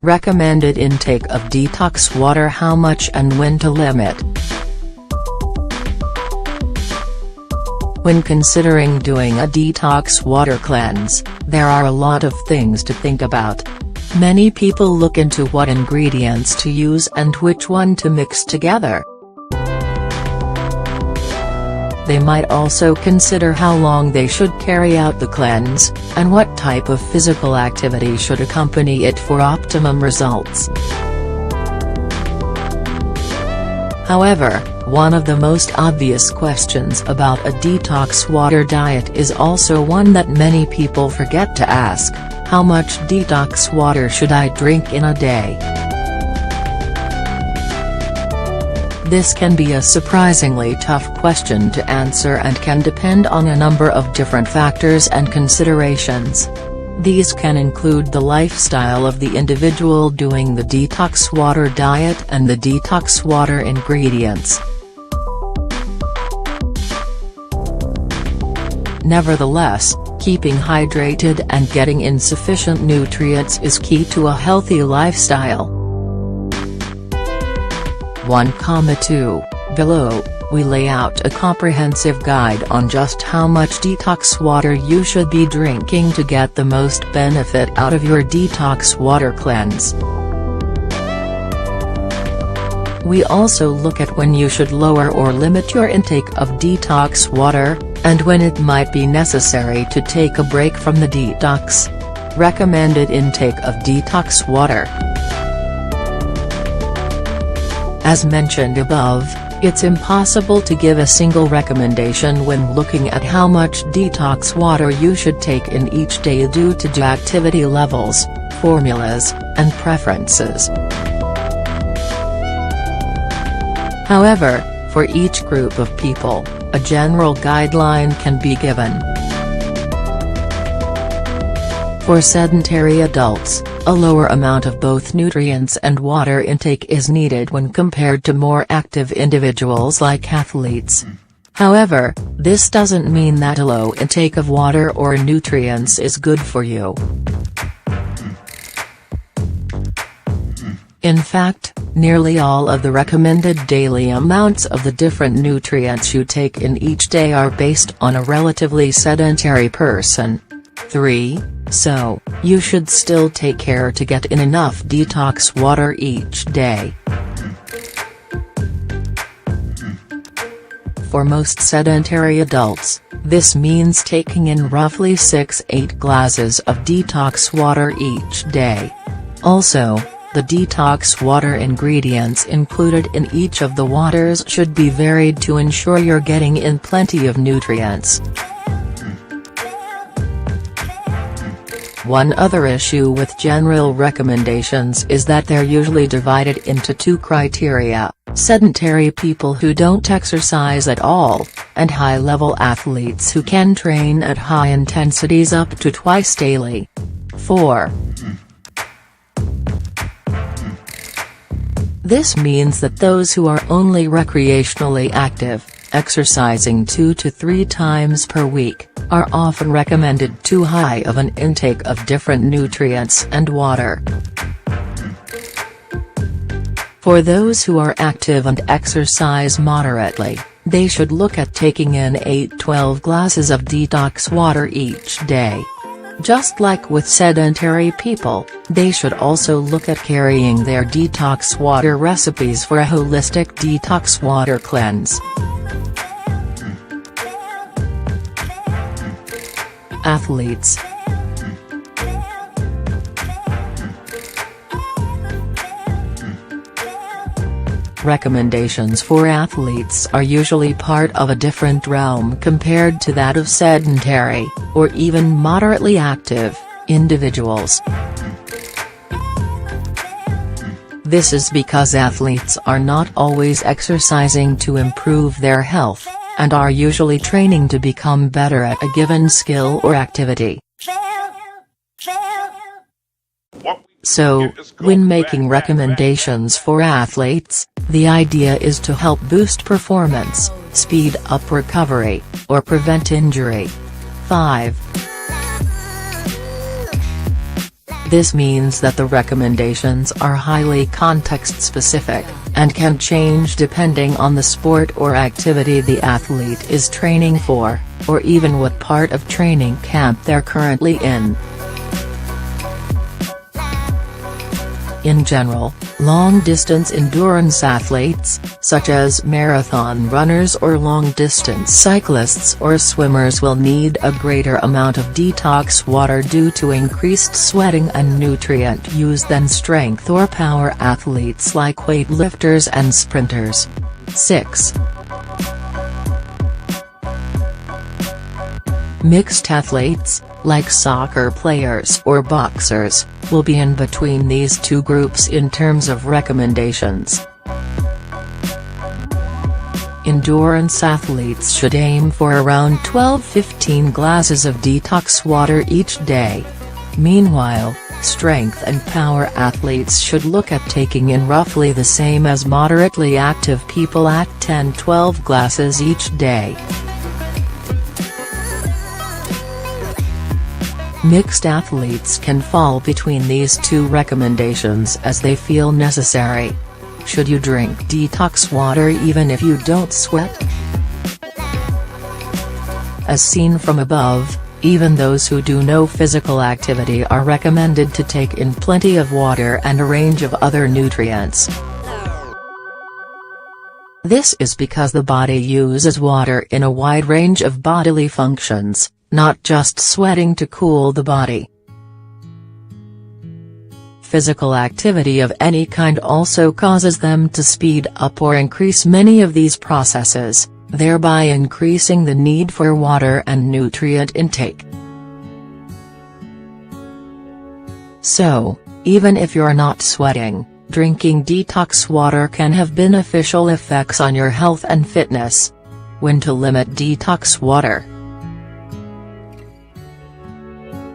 Recommended intake of detox water. How much and when to limit. When considering doing a detox water cleanse, there are a lot of things to think about. Many people look into what ingredients to use and which one to mix together. They might also consider how long they should carry out the cleanse, and what type of physical activity should accompany it for optimum results. However, one of the most obvious questions about a detox water diet is also one that many people forget to ask: how much detox water should I drink in a day? This can be a surprisingly tough question to answer and can depend on a number of different factors and considerations. These can include the lifestyle of the individual doing the detox water diet and the detox water ingredients. Nevertheless, keeping hydrated and getting in sufficient nutrients is key to a healthy lifestyle. 1,2. Below, we lay out a comprehensive guide on just how much detox water you should be drinking to get the most benefit out of your detox water cleanse. We also look at when you should lower or limit your intake of detox water, and when it might be necessary to take a break from the detox. Recommended intake of detox water. As mentioned above, it's impossible to give a single recommendation when looking at how much detox water you should take in each day due to activity levels, formulas, and preferences. However, for each group of people, a general guideline can be given. For sedentary adults, a lower amount of both nutrients and water intake is needed when compared to more active individuals like athletes. However, this doesn't mean that a low intake of water or nutrients is good for you. In fact, nearly all of the recommended daily amounts of the different nutrients you take in each day are based on a relatively sedentary person. 3. So, you should still take care to get in enough detox water each day. For most sedentary adults, this means taking in roughly 6–8 glasses of detox water each day. Also, the detox water ingredients included in each of the waters should be varied to ensure you're getting in plenty of nutrients. One other issue with general recommendations is that they're usually divided into two criteria: sedentary people who don't exercise at all, and high-level athletes who can train at high intensities up to twice daily. 4. This means that those who are only recreationally active, exercising 2 to 3 times per week, are often recommended too high of an intake of different nutrients and water. For those who are active and exercise moderately, they should look at taking in 8–12 glasses of detox water each day. Just like with sedentary people, they should also look at carrying their detox water recipes for a holistic detox water cleanse. Athletes. Recommendations for athletes are usually part of a different realm compared to that of sedentary, or even moderately active, individuals. This is because athletes are not always exercising to improve their health, and are usually training to become better at a given skill or activity. So, when making recommendations for athletes, the idea is to help boost performance, speed up recovery, or prevent injury. 5. This means that the recommendations are highly context-specific, and can change depending on the sport or activity the athlete is training for, or even what part of training camp they're currently in. In general, long-distance endurance athletes, such as marathon runners or long-distance cyclists or swimmers, will need a greater amount of detox water due to increased sweating and nutrient use than strength or power athletes like weightlifters and sprinters. 6. Mixed athletes, like soccer players or boxers, will be in between these two groups in terms of recommendations. Endurance athletes should aim for around 12–15 glasses of detox water each day. Meanwhile, strength and power athletes should look at taking in roughly the same as moderately active people at 10–12 glasses each day. Mixed athletes can fall between these two recommendations as they feel necessary. Should you drink detox water even if you don't sweat? As seen from above, even those who do no physical activity are recommended to take in plenty of water and a range of other nutrients. This is because the body uses water in a wide range of bodily functions, not just sweating to cool the body. Physical activity of any kind also causes them to speed up or increase many of these processes, thereby increasing the need for water and nutrient intake. So, even if you're not sweating, drinking detox water can have beneficial effects on your health and fitness. When to limit detox water?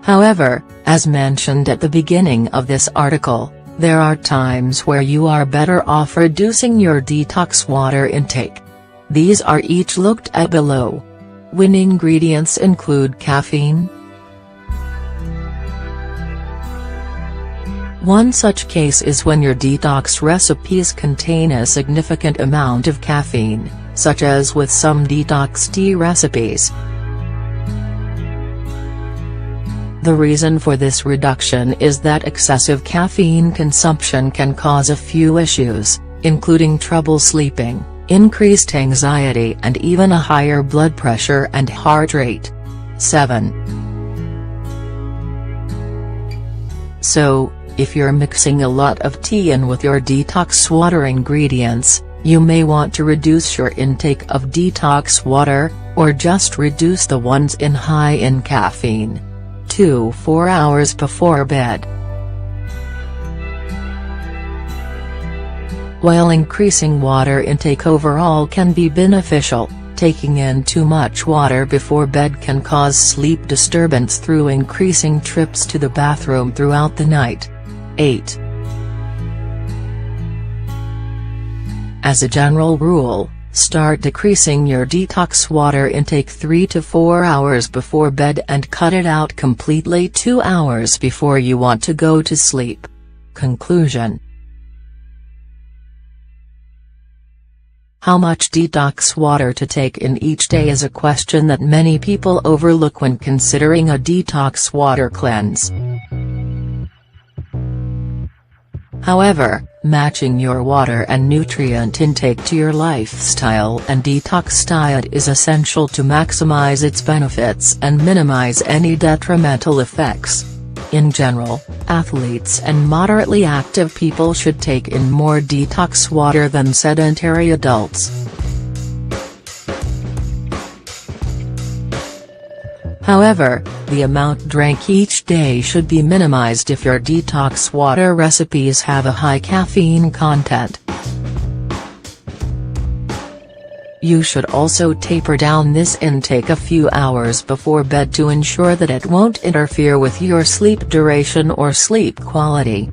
However, as mentioned at the beginning of this article, there are times where you are better off reducing your detox water intake. These are each looked at below. When ingredients include caffeine. One such case is when your detox recipes contain a significant amount of caffeine, such as with some detox tea recipes. The reason for this reduction is that excessive caffeine consumption can cause a few issues, including trouble sleeping, increased anxiety and even a higher blood pressure and heart rate. 7. So, if you're mixing a lot of tea in with your detox water ingredients, you may want to reduce your intake of detox water, or just reduce the ones high in caffeine. 2–4 hours before bed. While increasing water intake overall can be beneficial, taking in too much water before bed can cause sleep disturbance through increasing trips to the bathroom throughout the night. 8. As a general rule, start decreasing your detox water intake 3 to 4 hours before bed and cut it out completely 2 hours before you want to go to sleep. Conclusion. How much detox water to take in each day is a question that many people overlook when considering a detox water cleanse. However, matching your water and nutrient intake to your lifestyle and detox diet is essential to maximize its benefits and minimize any detrimental effects. In general, athletes and moderately active people should take in more detox water than sedentary adults. However, the amount drank each day should be minimized if your detox water recipes have a high caffeine content. You should also taper down this intake a few hours before bed to ensure that it won't interfere with your sleep duration or sleep quality.